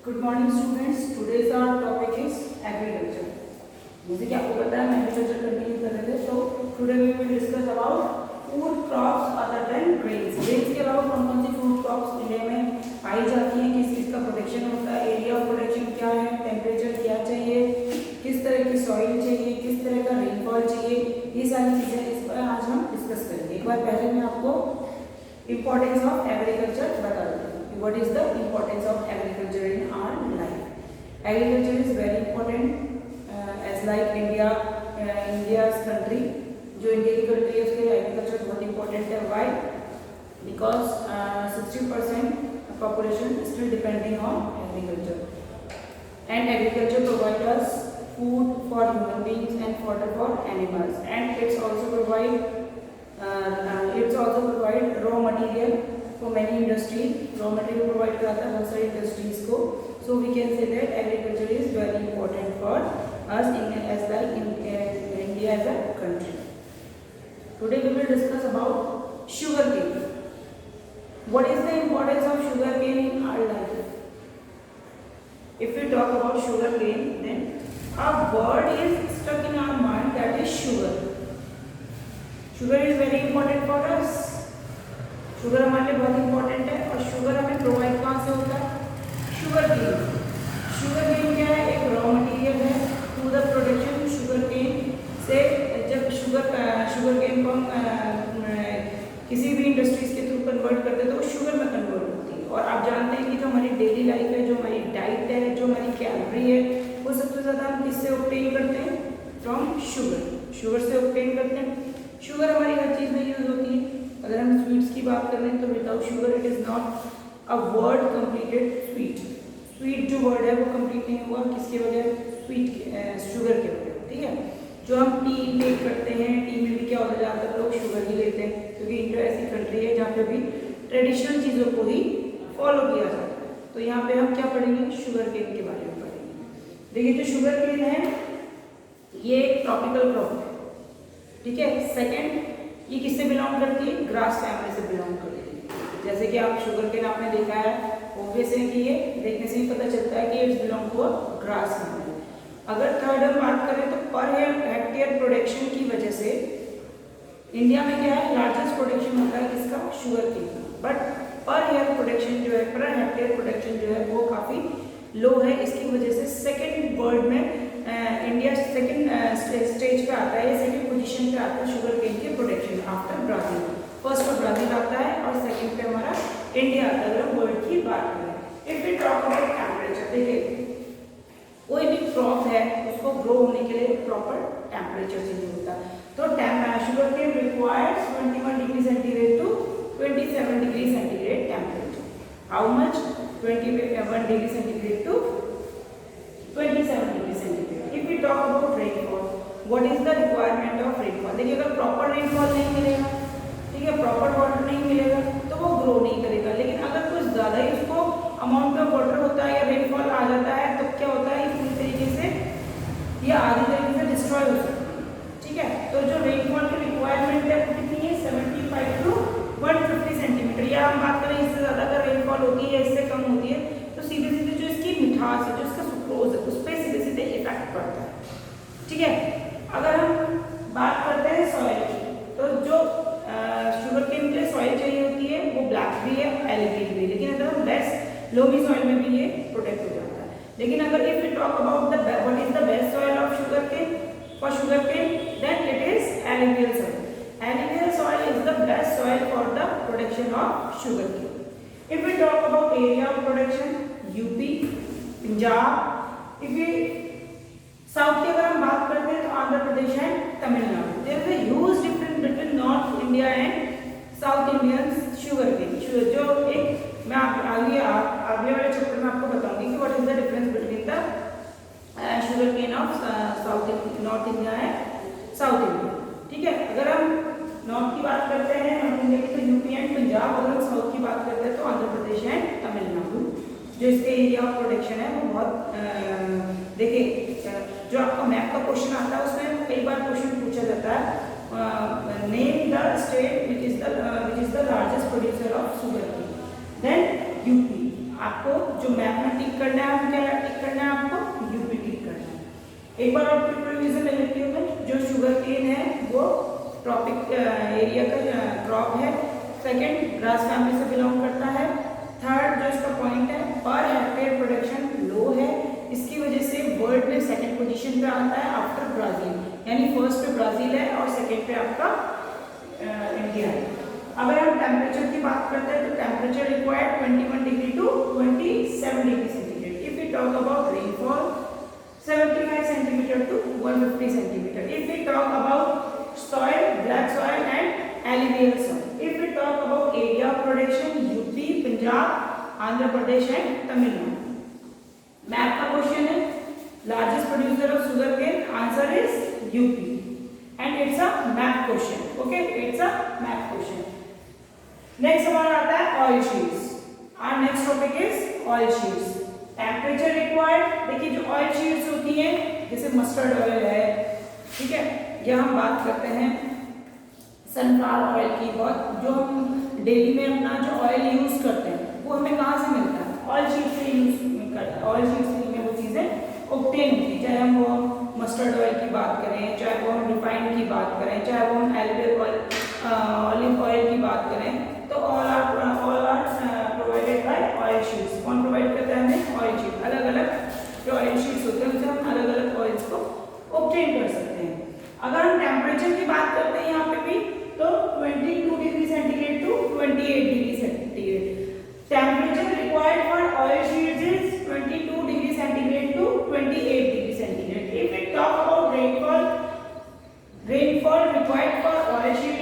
Good morning students, today's our topic is agriculture. जैसे कि आपको पता है हम एग्रीकल्चर कंटिन्यू कर रहे थे, तो today we will discuss about food crops other than grains. Grains के अलावा कौन कौन सी फूड क्रॉप्स इंडिया में पाई जाती हैं, किस किस का प्रोडक्शन होता है, एरिया ऑफ प्रोडक्शन क्या है, टेम्परेचर क्या चाहिए, किस तरह की सॉइल चाहिए, किस तरह का रेनफॉल चाहिए, ये सारी चीज़ें इस पर आज हम डिस्कस करेंगे। एक बार पहले मैं आपको इम्पोर्टेंस ऑफ एग्रीकल्चर बता देती हूँ। What is the importance of agriculture in our life? Agriculture is very important as like India's country. जो इंडिया की कंट्री है उसके एग्रीकल्चर बहुत इंपॉर्टेंट है। Why? Because 60% population still depending on agriculture and agriculture provide us food for human beings and fodder for animals and it's also provide raw material for many industries. Raw material provide कराता है बहुत सारी industries को. So we can say that agriculture is very important for us in India as a country. Today we will discuss about sugarcane. What is the importance of sugarcane in our life? If we talk about sugarcane, then a word is stuck in our mind, that is sugar. Sugar is very important for us. Sugar हमारे लिए बहुत important है और sugar हमें provide कहाँ से होता है? Sugar cane. शुगर केन क्या है? एक रॉ मटेरियल है to the production sugar cane से। जब शुगर केन को हम किसी भी इंडस्ट्रीज के थ्रू कन्वर्ट करते हैं तो शुगर में कन्वर्ट होती है। और आप जानते हैं कि जो हमारी डेली लाइफ है, जो हमारी डाइट है, जो हमारी कैलोरी है, वो सबसे ज़्यादा हम किससे ऑब्टेन करते हैं? From sugar. शुगर से ऑब्टेन करते हैं। शुगर हमारी हर चीज़ में यूज होती है। अगर हम स्वीट्स की बात करें तो without sugar it is not a word completed sweet. Sweet जो वर्ड है वो कंप्लीट नहीं हुआ किसके बगैर? शुगर के बगैर। ठीक है। जो हम टी टेक करते हैं, टी में भी क्या होता है, ज़्यादातर लोग शुगर ही लेते हैं क्योंकि इंडिया ऐसी कंट्री है जहाँ पे भी ट्रेडिशनल चीज़ों को ही फॉलो किया जाता है। तो यहाँ पे हम क्या पढ़ेंगे? शुगर केन के बारे में पढ़ेंगे। देखिए जो शुगर केन है ये एक ट्रॉपिकल क्रॉप है। ठीक है। सेकेंड, ये किससे बिलोंग करती है? ग्रास फैमिली से बिलोंग करती है। जैसे कि आप शुगर केन आपने देखा है, ऑब्वियस है कि ये देखने से ही पता चलता है कि it's belong to a grass family. अगर थर्ड हम बात करें तो पर हेक्टेयर प्रोडक्शन की वजह से इंडिया में क्या है? लार्जेस्ट प्रोडक्शन होता है किसका? शुगर केन का। बट पर हेक्टेयर प्रोडक्शन जो है, पर हेक्टेयर प्रोडक्शन जो है वो काफ़ी लो है। इसकी वजह से सेकेंड वर्ल्ड में इंडिया सेकेंड स्टेज पे आता है, या सेकेंड पोजीशन पे आता है शुगर केन के प्रोडक्शन आफ्टर ब्राज़ील। फर्स्ट पर ब्राज़ील आता है और सेकेंड पे हमारा इंडिया आता है अगर हम वर्ल्ड की बात करें। If we talk about temperature, देखिए कोई भी क्रॉप है उसको ग्रो होने के लिए प्रॉपर टेम्परेचर चाहिए होता है। तो sugar cane requires 21 degree centigrade to 27 degree centigrade temperature. How much? 21 degree centigrade to 27 degree centigrade. If we talk about rainfall, what is the requirement of rainfall? देखिए अगर प्रॉपर रेनफॉल नहीं मिलेगा, ठीक है, प्रॉपर वाटर नहीं मिलेगा तो वो ग्रो नहीं करेगा। लेकिन अगर कुछ ज़्यादा ही उसको अमाउंट ऑफ वाटर होता है या रेनफॉल आ जाता है तब क्या होता है? पूरी तरीके से या आधी तरीके से डिस्ट्रॉय हो सकती है। ठीक है। तो जो रेनफॉल की रिक्वायरमेंट है वो कितनी है? 75 टू 150 सेंटीमीटर। या हम बात करें इससे ज़्यादा अगर रेनफॉल होती है या इससे कम होती है तो सीधे सीधे जो इसकी मिठास है, जो इसका सुक्रोज है, उस पर सीधे सीधे इफेक्ट पड़ता है। ठीक है। अगर हम बात करते हैं सॉइल की, तो जो शुगर केन के लिए सॉइल चाहिए होती है वो ब्लैक भी है, एलिगेट भी है। लेकिन अगर हम बेस्ट लोमी सॉइल में भी ये प्रोटेक्ट हो जाता है। लेकिन अगर if we talk about the what is the best soil of sugar cane for sugar cane, then it is alluvial soil. Alluvial soil is the best soil for the production of sugar cane. If we talk about area of production, UP, Punjab. If we south की अगर हम बात करते हैं तो Andhra Pradesh and Tamil Nadu. There is a huge difference between north India and south Indian sugar cane. जो एक मैं आगे वाले चैप्टर में आपको बताऊंगी कि what is the difference between the sugar cane of north India and south India. ठीक है। अगर हम नॉर्थ की बात करते हैं नॉर्थ इंडिया की तो यूपी एंड पंजाब। अगर हम साउथ की बात करते हैं तो आंध्र प्रदेश एंड तमिलनाडु। जो इसके एरिया ऑफ प्रोडक्शन है वो बहुत देखिए जो आपका मैप का क्वेश्चन आता है उसमें कई बार क्वेश्चन पूछा जाता है, name the state which is the largest producer of sugar cane, then UP. आपको जो मैप में टिक करना है एक बार और क्विक रिवीजन ले लेती हूँ मैं। जो शुगर केन है वो ट्रॉपिक एरिया का क्रॉप है। सेकंड, ग्रास फैमिली से बिलोंग करता है। थर्ड जो इसका पॉइंट है, पर हेक्टेयर प्रोडक्शन लो है, इसकी वजह से वर्ल्ड में सेकंड पोजीशन पे आता है आफ्टर ब्राजील, यानी फर्स्ट पे ब्राजील है और सेकंड पे आपका इंडिया है। अगर हम टेम्परेचर की बात करते हैं तो temperature required 21 degree to 27 degree centigrade. If we talk about rainfall 75 centimetre to 150 centimetre. If we talk about soil, black soil and alluvial soil. If we talk about area of production, UP, Punjab, Andhra Pradesh and Tamil Nadu. Map का question है, largest producer of sugar cane, answer is UP and it's a map question. Okay, it's a map question. Next हमारा आता है oil seeds. Our next topic is oil seeds. Temperature required, देखिए जो oil sheets होती हैं जैसे mustard oil है, ठीक है, या हम बात करते हैं सनफ्लावर ऑयल की, बहुत जो हम डेली में अपना जो ऑयल यूज करते हैं वो हमें कहाँ से मिलता है, ऑयल शीट से यूज करते हैं। ऑयल शीट से हमें वो चीज़ें ऑब्टेन होती है, चाहे हम वो मस्टर्ड ऑयल की बात करें, चाहे वो हम रिफाइंड की बात करें, चाहे वो हम ऑलिव ऑयल की बात करें, तो all are provided by oil seeds. कौन प्रोवाइड करता है हमें? Oil seed. अलग अलग जो ऑयल शीट्स होते हैं उनसे हम अलग अलग ऑयल्स को ऑब्टेन कर सकते हैं। अगर हम टेम्परेचर की बात करते हैं यहाँ पे भी, तो 22 degree centigrade to 28 degree centigrade. Temperature required for oil seeds is 22 degree centigrade to 28 degree centigrade. If we talk about rainfall required for oil sheet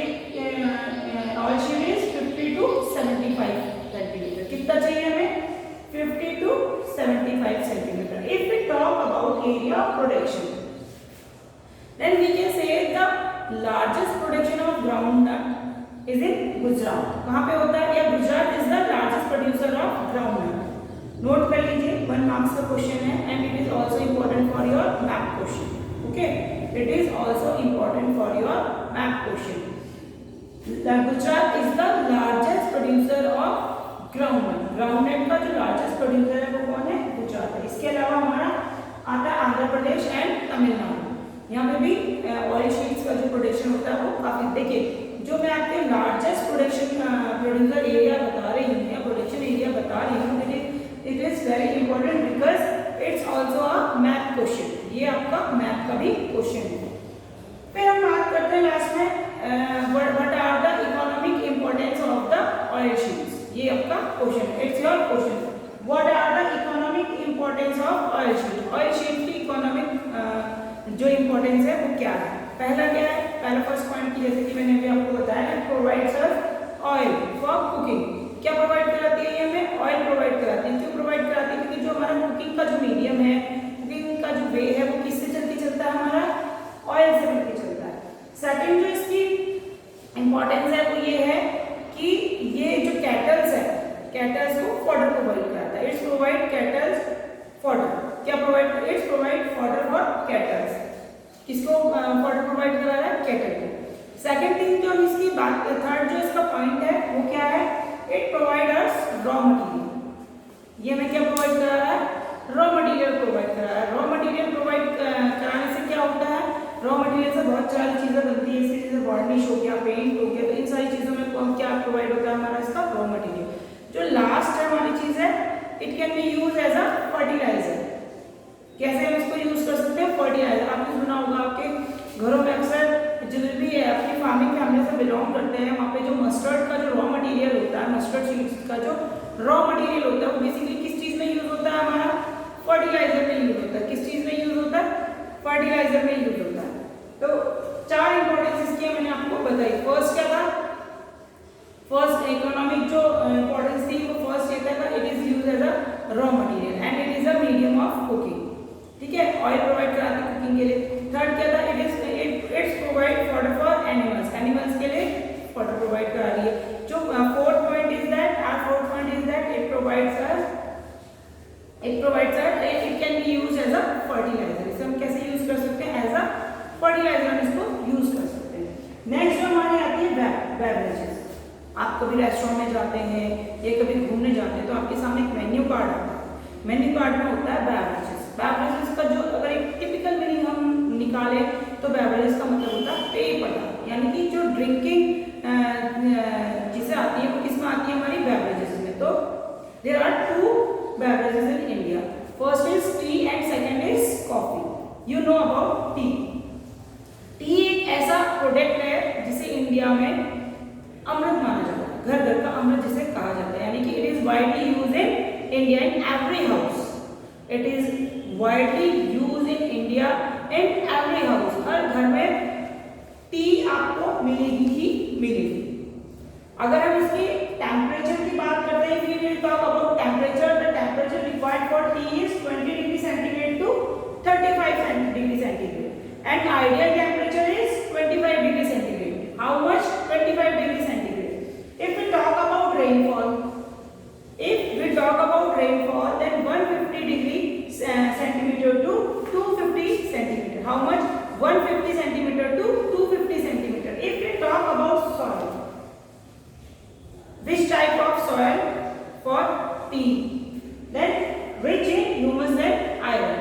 is 50 to 75 centimetre. कितना चाहिए हमें? 50 to 75 centimetre. If we talk about area of production, then we can say the largest production of groundnut is in Gujarat। कहाँ पे होता है? या Gujarat is the largest producer of groundnut। Note कर लीजिए, 1 मार्क्स का क्वेश्चन है and it is also important for your map question। Okay, it is also important for your map question। Gujarat is the largest producer of groundnut। groundnut का जो largest producer है वो कौन है? गुजरात है। इसके अलावा हमारा आता है आंध्र प्रदेश एंड तमिलनाडु। यहाँ पे भी ऑयल शीट्स का जो प्रोडक्शन होता है वो काफी, देखिए जो मैं आपके लार्जेस्ट प्रोड्यूसर एरिया बता रही हूँ या प्रोडक्शन एरिया बता रही हूँ, it is very important because it's also a map question. ये आपका मैप का भी क्वेश्चन है। फिर हम बात करते हैं लास्ट में what are the economic importance of the oil seeds. ये आपका क्वेश्चन, it's your question. What are the economic importance of oil seed. Oil seed की इकोनॉमिक जो इंपॉर्टेंस है वो क्या है? पहला क्या है? पहला फर्स्ट पॉइंट की, जैसे कि मैंने अभी आपको बताया, provides us oil for cooking. क्या प्रोवाइड कराती है? ये हमें ऑयल प्रोवाइड कराती है। क्यों प्रोवाइड कराती है? क्योंकि जो हमारा कुकिंग का जो मीडियम है, कुकिंग का जो वे है, वो किससे चलता है? हमारा ऑयल से मिलकर चलता है। सेकंड जो इसकी इंपॉर्टेंस है वो ये है कि ये जो कैटल्स है, कैटल्स को फॉडर प्रोवाइड कराता है। It's provide cattles fodder. क्या provide? It's provide fodder for cattles. किसको फॉडर प्रोवाइड करा रहा है? कैटल को। सेकंड थिंग जो हम इसकी बात, थर्ड जो इसका पॉइंट है वो क्या है? It provide us raw material. ये हमें क्या प्रोवाइड करा रहा है? रॉ मटेरियल प्रोवाइड करा रहा है। रॉ मटेरियल प्रोवाइड कराने से क्या होता है? रॉ मटेरियल से बहुत सारी चीजें बनती है, जैसे वार्निश हो गया, पेंट हो गया, तो इन सारी चीजों में क्या प्रोवाइड होता है हमारा? इसका रॉ मटेरियल। जो लास्ट है हमारी चीज है, it can be use as a fertiliser. कैसे हम इसको यूज कर सकते हैं? फर्टिलाइजर। आपने सुना होगा आपके घरों में अक्सर जो भी है अपनी फार्मिंग फैमिली से बिलोंग करते हैं, वहाँ पे जो मस्टर्ड का जो रॉ मटेरियल होता है, मस्टर्ड सीड्स का जो रॉ मटेरियल होता है वो बेसिकली किस चीज में यूज होता है? हमारा फर्टिलाइजर में यूज होता है। किस चीज में यूज होता है? फर्टिलाइजर में यूज होता है। तो 4 इंपॉर्टेंस इसकी मैंने आपको बताई। फर्स्ट क्या था? फर्स्ट इकोनॉमिक जो इंपॉर्टेंस थी वो फर्स्ट ये था, it is use as a raw material and it is a medium of cooking. ठीक है, ऑयल प्रोवाइड कराती है कुकिंग के लिए। थर्ड क्या था? It's provide fodder for animals. Animals के लिए फॉडर प्रोवाइड करा रही है। जो fourth point is that it provides it can be used as a fertiliser. इसे हम कैसे यूज कर सकते हैं? एज अ फर्टिलाइजर हम इसको यूज कर सकते हैं। नेक्स्ट जो हमारी आती है बेवरेजेस। आप कभी रेस्टोरेंट में जाते हैं या कभी घूमने जाते हैं तो आपके सामने एक मेन्यू कार्ड आता है। मेन्यू कार्ड में होता है बेवरेजेस। बेवरेजेस का जो अगर एक टिपिकल मीनिंग हम निकालें तो बेवरेजेस का मतलब होता है पेय पदार्थ, यानी कि जो ड्रिंकिंग जिसे आती है वो किसमें आती है हमारी बेवरेजेस में। तो there are two beverages in India, first is tea and second is coffee. You know about tea. Tea एक ऐसा प्रोडक्ट है जिसे इंडिया में अमृत माना जाता है, घर घर का अमृत जिसे कहा जाता है, यानी कि it is widely used in India in every house. It is widely used in India in every house. हर घर में टी आपको मिलेगी ही मिलेगी। अगर हम इसके टेम्परेचर की बात करते हैं, we will talk about temperature. The temperature required for tea is 20 degree centigrade to 35 degree centigrade and ideal temperature is 25 degree centigrade. How much? 25 degree centigrade. If we talk about rainfall, then 150 degree centimeter to 250 centimeter. How much? 150 centimeter to 250 centimeter. If we talk about soil, which type of soil for tea? Then rich in humus and iron.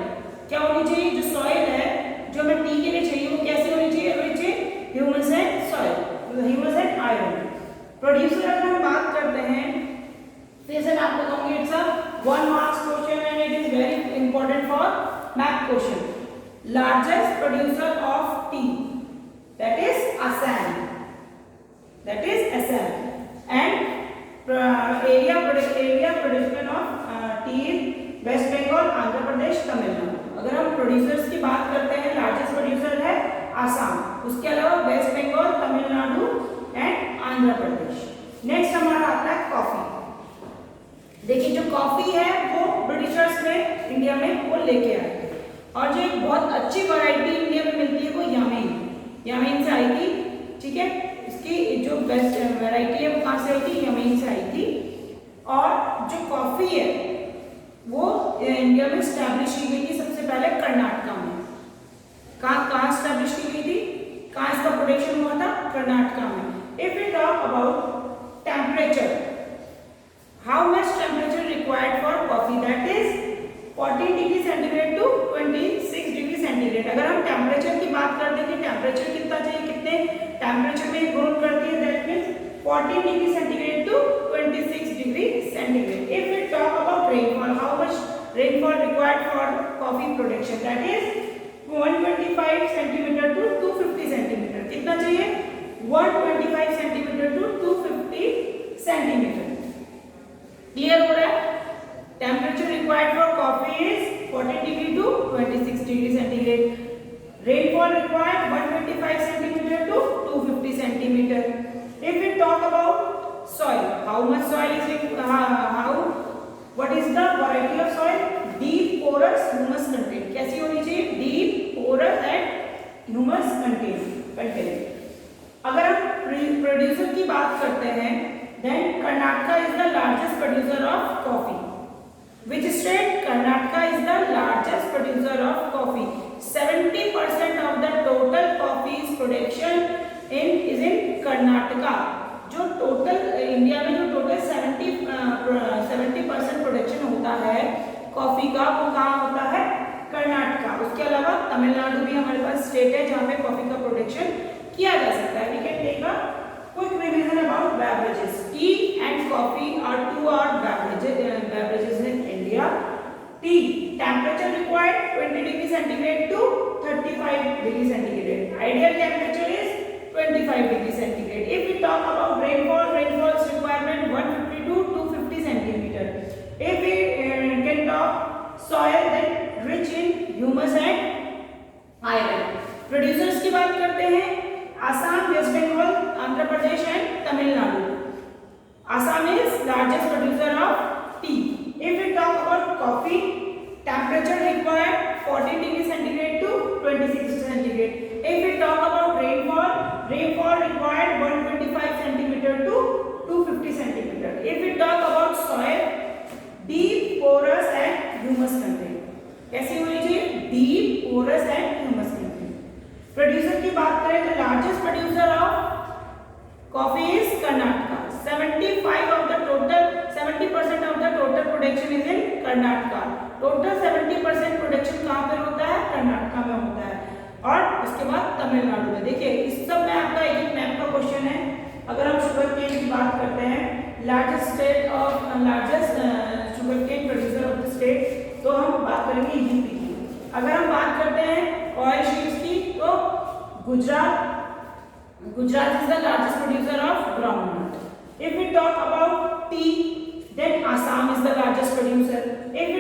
क्या होनी चाहिए? जो soil है जो हमें T के लिए चाहिए वो कैसे होनी चाहिए? Rich in humus and soil, humus and iron. Producer अगर हम बात करते हैं फिर से मैं आपको कहूंगी it's a 1 marks question and it is very important for math question. Largest producer of tea that is Assam, and area producer of tea West Bengal, Andhra Pradesh, Tamil Nadu. अगर हम प्रोड्यूसर्स की बात करते हैं, लार्जेस्ट प्रोड्यूसर है आसाम, उसके अलावा वेस्ट बंगाल, तमिलनाडु एंड आंध्र प्रदेश। नेक्स्ट हमारा आता है कॉफी। देखिए जो कॉफी है वो ब्रिटिशर्स ने इंडिया में वो लेके आए थे, और जो एक बहुत अच्छी वैरायटी इंडिया में मिलती है वो यामीन से आई थी। ठीक है, इसकी जो बेस्ट वैरायटी है वो कहाँ से आई थी? यामीन से आई थी। और जो कॉफी है वो इंडिया में स्टैब्लिश की गई थी सबसे पहले कर्नाटका में। कहाँ स्टैब्लिश की गई थी? कहाँ इसका प्रोडक्शन हुआ था? कर्नाटका में। If we talk about temperature, how much temperature required for coffee? That is 14 degree centigrade to 26 degree centigrade. अगर हम टेम्परेचर की बात करते हैं कि टेम्परेचर कितना चाहिए, कितने टेम्परेचर में ग्रो करती है, that means 14 degree centigrade to 26 degree centigrade. If we talk about rainfall, how much rainfall required for coffee production? That is 125 centimeter to 250 centimeter. कितना चाहिए? 125 centimeter to 250 centimeter. Clear हो रहा है? Temperature required for coffee is 14 degree to 26 degree centigrade. Rainfall required 125 centimeter to 250 centimeter. If we talk about soil, how much soil is what is the variety of soil? Deep porous humus content. कैसी होनी चाहिए? Deep porous and humus content. अगर हम producer की बात करते हैं, then Karnataka is the largest producer of coffee. Which state? Karnataka is the largest producer of coffee. 70% of the total coffee production is in Karnataka. जो total India में जो total 70% production होता है कॉफी का, वो कहाँ होता है? कर्नाटका। उसके अलावा तमिलनाडु भी हमारे पास स्टेट है जहाँ पे कॉफी का प्रोडक्शन किया जा सकता है। We can take a quick revision about beverages. Tea and coffee are two beverages in India. Tea temperature required 20 degree centigrade to 35 degree centigrade. Ideal temperature is 25 degree centigrade. If we talk about rainfall's requirement 150 to 250 centimeter. If we can talk soil, then rich in humus and iron. Producers की बात करते हैं, Assam, West Bengal, Andhra Pradesh and Tamil Nadu. Assam is largest producer of tea. If we talk about coffee, temperature required 14 degree centigrade to 26 centigrade. If we talk about rainfall required 125 centimeter to 250 centimeter. If we talk about soil, deep, porous and humus content. कैसी होनी चाहिए? Deep, porous and humus content. Producer की बात करें तो largest producer of coffee is Karnataka. 70% of the total production is in Karnataka. Total 70% production कहाँ पर होता है? कर्नाटका में होता है। और उसके बाद तमिलनाडु में। देखिए इस सब में आपका एक मैप का क्वेश्चन है। अगर हम शुगर केन की बात करते हैं, largest sugar cane producer of the state, तो हम बात करेंगे यूपी की। अगर हम बात करते हैं ऑयल शीट्स की, तो Gujarat is the largest producer of groundnut. If we talk about tea, then Assam is the largest producer. If we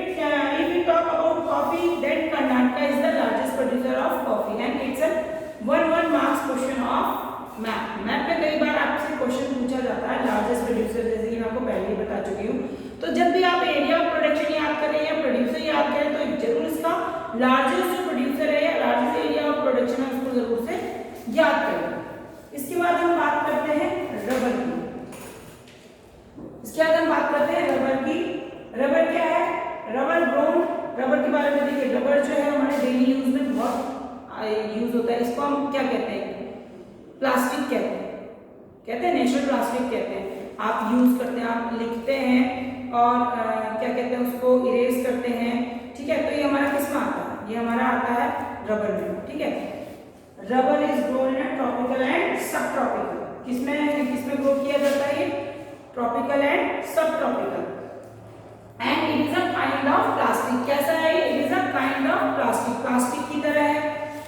talk about coffee, then Karnataka is the largest producer of coffee, and it's a 1 marks question of map. Map में कई बार आपसे question पूछा जाता है largest producer, जैसे कि मैं आपको पहले ही बता चुकी हूँ। तो जब भी आप एरिया ऑफ प्रोडक्शन याद करें या प्रोड्यूसर याद करें, तो जरूर इसका लार्जेस्ट जो प्रोड्यूसर है या लार्जेस्ट एरिया ऑफ प्रोडक्शन है उसको जरूर से याद करें। इसके बाद हम बात करते हैं रबर की। इसके बाद हम बात करते हैं रबर की। रबर क्या है? रबर ग्रोन, रबर के बारे में देखिए। रबर जो है हमारे डेली यूज में बहुत यूज होता है। इसको हम क्या कहते हैं? प्लास्टिक कहते हैं नेचुरल प्लास्टिक कहते हैं। आप यूज करते हैं, आप लिखते हैं और क्या कहते हैं उसको इरेज करते हैं, ठीक है। तो ये हमारा किस में आता है? ये हमारा आता है रबर में, ठीक है। Rubber is grown in tropical and सब ट्रॉपिकल। किसमें ग्रो किया जाता है? ये ट्रॉपिकल एंड सब tropical. And it is a kind of plastic. कैसा है ये? It is a kind of plastic की तरह है,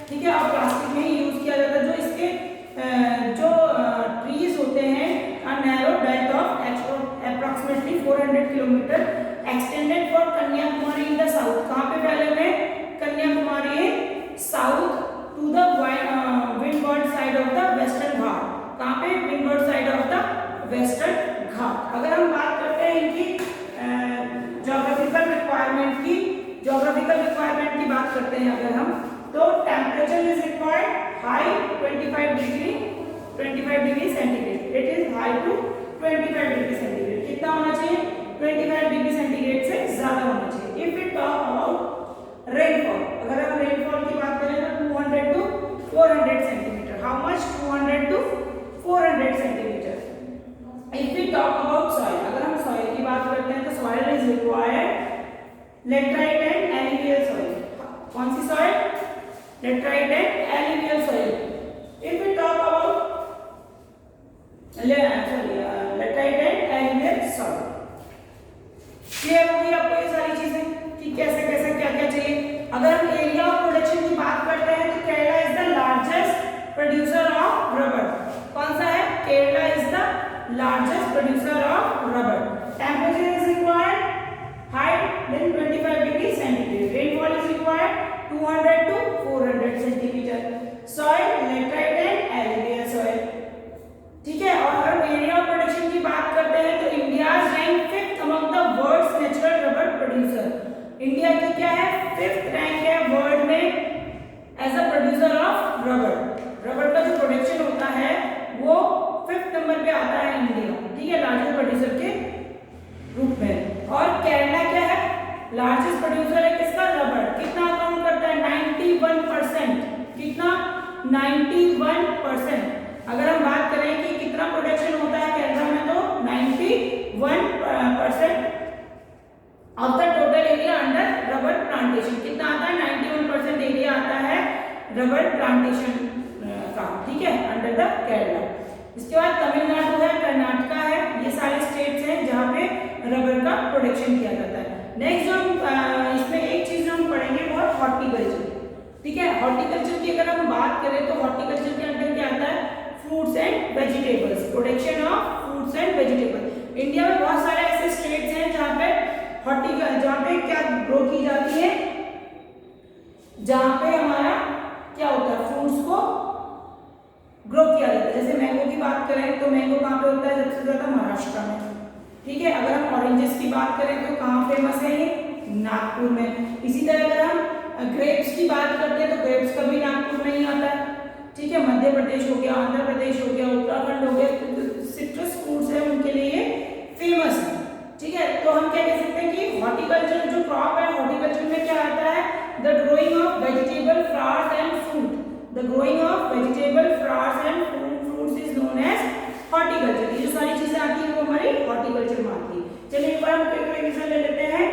ठीक है। और प्लास्टिक में ही यूज किया जाता है। जो इसके जो ट्रीज होते हैं, a narrow belt of approximately 400 kilometre extended for Kanyakumari in the south. कहाँ पे फैले हुए? Kanyakumari south to the windward side of the Western Ghat. कहाँ पे? Windward side of the Western Ghat. अगर हम बात करते हैं इनकी ज्योग्राफिकल रिक्वायरमेंट की बात करते हैं अगर हम, तो temperature is required high 25 degree centigrade. It is high to 25 degree centigrade. कितना होना चाहिए? 25 डिग्री सेंटीग्रेड से ज्यादा होना चाहिए। If we talk about rainfall, अगर हम रेनफॉल की बात करें तो 200 to 400 centimetre. How much? 200 to 400 centimetre. If we talk about soil, अगर हम soil की बात करते हैं तो soil is required laterite and alluvial soil। कौन सी soil? laterite and alluvial soil। If we talk about laterite and alluvial soil, clear होगी आपको ये सारी चीजें कि कैसे कैसे क्या क्या चाहिए। अगर हम एरिया ऑफ प्रोडक्शन की बात करते हैं तो Kerala is the largest producer of rubber. कौन सा है? Kerala is the largest producer of rubber. Temperature is required high than 25 degree centigrade. Rainfall is required 200 to 400 centimeter. Soil laterite and alluvial soil, ठीक है। और अगर एरिया ऑफ प्रोडक्शन की बात करते हैं तो India rank 5th among the world's natural rubber producer। India की क्या है? 5th रैंक है वर्ल्ड में as a producer of rubber. Rubber का जो प्रोडक्शन होता है वो 5th नंबर पे आता है इंडिया, ठीक है, लार्जेस्ट प्रोड्यूसर के रूप में। और केरला क्या है? लार्जेस्ट प्रोड्यूसर है किसका? रबर। कितना अकाउंट करता है? 91%। कितना? 91%। अगर हम बात करें कि कितना प्रोडक्शन होता है केरला में, तो 91% of the total area under rubber plantation. कितना आता है? 91% एरिया आता है रबर प्लांटेशन का, ठीक है, अंडर द केरला। इसके बाद तमिलनाडु है, कर्नाटका है, ये सारे स्टेट्स हैं जहाँ पे रबर का प्रोडक्शन किया जाता है। नेक्स्ट जो हम इसमें एक चीज जो हम पढ़ेंगे वो है हॉर्टिकल्चर, ठीक है। हॉर्टिकल्चर की अगर हम बात करें तो हॉर्टिकल्चर के अंदर क्या आता है? Fruits and vegetables, production of fruits and vegetables. India में बहुत सारे ऐसे स्टेट्स हैं जहाँ पे क्या ग्रो की जाती है, जहाँ पे हमारा क्या होता है? फ्रूट्स को ग्रो किया जाता है। जैसे मैंगो की बात करें तो मैंगो कहाँ पे होता है? सबसे ज्यादा महाराष्ट्र में, ठीक है। अगर हम ऑरेंजेस की बात करें तो कहाँ फेमस है? ये नागपुर में। इसी तरह अगर हम ग्रेप्स की बात करते हैं तो ग्रेप्स कभी नागपुर में ही आता है, ठीक है। मध्य प्रदेश हो गया, आंध्र प्रदेश हो गया, उत्तराखंड हो गया, सिट्रस फ्रूट्स है उनके लिए फेमस है, ठीक है। तो हम क्या कह सकते हैं कि हॉर्टिकल्चर जो क्रॉप है, हॉर्टिकल्चर में क्या आता है? The growing of vegetable, flowers and fruit. The growing of vegetable, flowers and fruits is known as horticulture। ये जो सारी चीजें आती हैं वो हमारी हॉर्टिकल्चर में आती है। चलिए एक बार हम क्विक रिवीजन ले लेते हैं।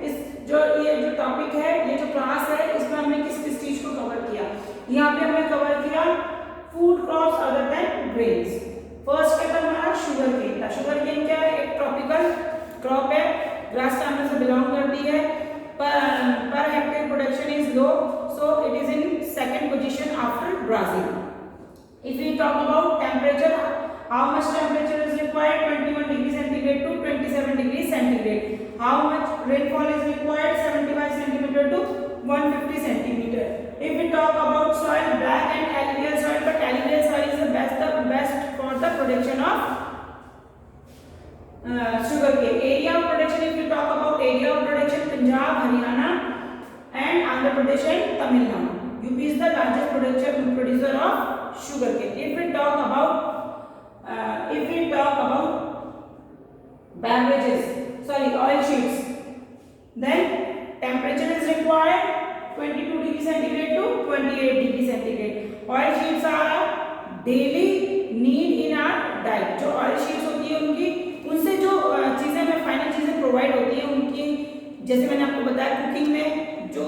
इस जो ये जो जो टॉपिक है, ये जो क्लास है, इसमें हमने किस किस चीज को कवर किया। यहाँ पे हमने कवर किया food crops other than grains. First क्या था हमारा शुगर केन था। शुगर केन क्या है, एक ट्रॉपिकल क्रॉप है, ग्रास फैमिली से बिलोंग करती है। Per hectare production is low, so it is in second position after Brazil. If we talk about temperature, how much temperature is required? 21 degree centigrade to 27 degree centigrade. How much rainfall is required? 75 centimeter to 150 centimeter. If we talk about soil, black and alluvial soil, but alluvial soil is the best for the production of sugarcane. Area of production, if we talk about area of production, Punjab, Haryana and Andhra Pradesh and Tamil Nadu. UP is the largest producer of sugarcane. If we talk about beverages, oil sheets, then temperature is required 22 degree centigrade to 28 degree centigrade. Oil sheets are a daily need in our diet. जो oil sheets होती है उनकी, उनसे जो चीजें हमें final चीजें provide होती है उनकी, जैसे मैंने आपको बताया कुकिंग में जो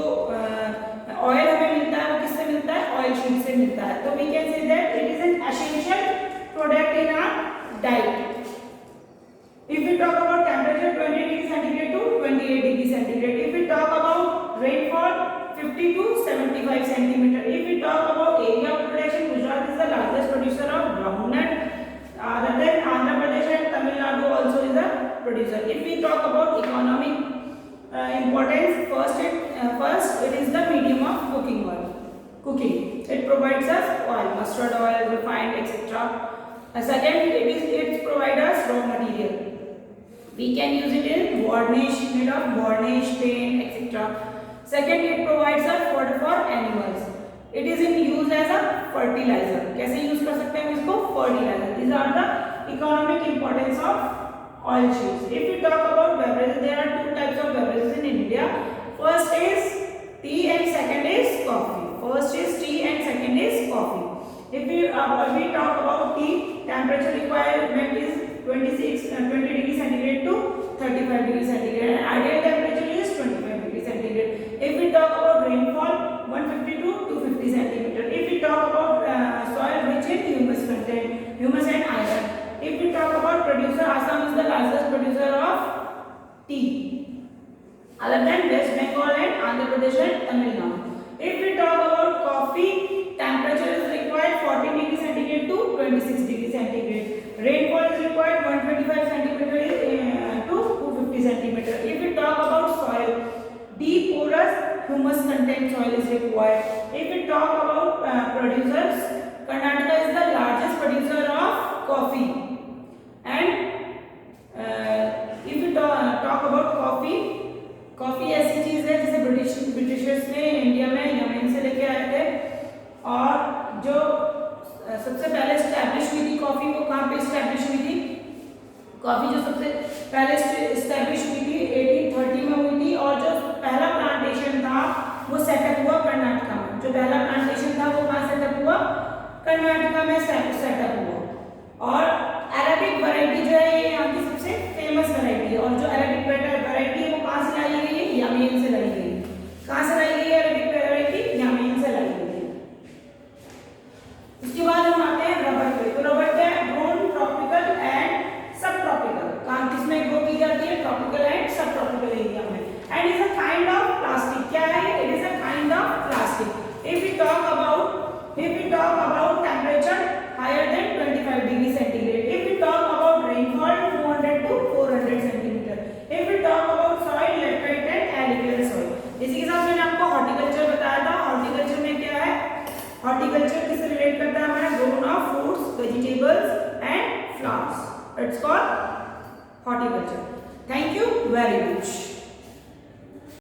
ऑयल हमें मिलता है वो किससे मिलता है, ऑयल शीट से मिलता है। तो we can say that it is an essential product in our diet. If we talk about temperature 20 degree centigrade to 28 degree centigrade. If we talk about rainfall 50 to 75 centimeter. If we talk about area of production, Gujarat is the largest producer of groundnut. Other than Andhra Pradesh and Tamil Nadu also is a producer. If we talk about economic importance, first it is the medium of cooking oil. Cooking, it provides us oil, mustard oil, refined, etc. Second, it provides us raw material. We can use it in varnish, made of varnish, paint, etc. Second, it provides us fodder for animals. It is in use as a fertilizer. कैसे use कर सकते हैं इसको, fertilizer. These are the economic importance of oil sheets. If we talk about beverages, there are two types of beverages in India. First is tea and second is coffee. First is tea and second is coffee. If we talk about tea, temperature requirement is 20 degree centigrade to 35 degree centigrade, and ideal temperature is 25 degree centigrade. If we talk about rainfall, 150 to 250 centimeter. If we talk about soil rich in humus content, humus and iron. If we talk about producer, Assam is the largest producer of tea, other than West Bengal and Andhra Pradesh and Tamil Nadu. If we talk about coffee, temperature is required 40 degree centigrade to 26 degree centigrade. Rainfall is required 125 centimeter to 250 centimeter. If we talk about soil, deep porous humus content soil is required. If we talk about producers, Karnataka is the largest producer of coffee. And if we talk about coffee ऐसी चीज है जिसे Britishers ने India में Yemen से लेके आए थे, और जो सबसे पहले एस्टैब्लिश हुई थी कॉफी, वो कहाँ पे एस्टैब्लिश हुई थी, कॉफी जो सबसे पहले एस्टैब्लिश हुई थी 1830 में हुई थी, और जो पहला प्लांटेशन था वो सेटअप हुआ कर्नाटका में। जो पहला प्लांटेशन था वो कहाँ सेटअप हुआ, कर्नाटका में सेटअप हुआ। और अरेबिक वैरायटी जो है ये यहाँ की सबसे फेमस वैरायटी है, और जो अरेबिक वैरायटी है वो कहाँ से लाई गई है, यमन से लाई गई है। कहाँ से लाई गई है अरेबिक वैरायटी, यमन से लाई गई है। उसके बाद हम आते हैं रबर पे। तो रबर क्या है, grown tropical and subtropical. कहाँ किसमें ग्रो की जाती है, tropical and subtropical area में। And is a kind of plastic. क्या है, it is a kind of plastic. If we talk about temperature higher than 25 degree centigrade. If we talk about rainfall 200 to 400 centimetre. If we talk about soil, laterite and alluvial soil. इसी के साथ मैंने आपको horticulture बताया था। Horticulture में क्या है, हॉर्टिकल्चर किससे रिलेट करता है, हमारा grown of fruits, vegetables and flowers. It's called horticulture. Thank you very much.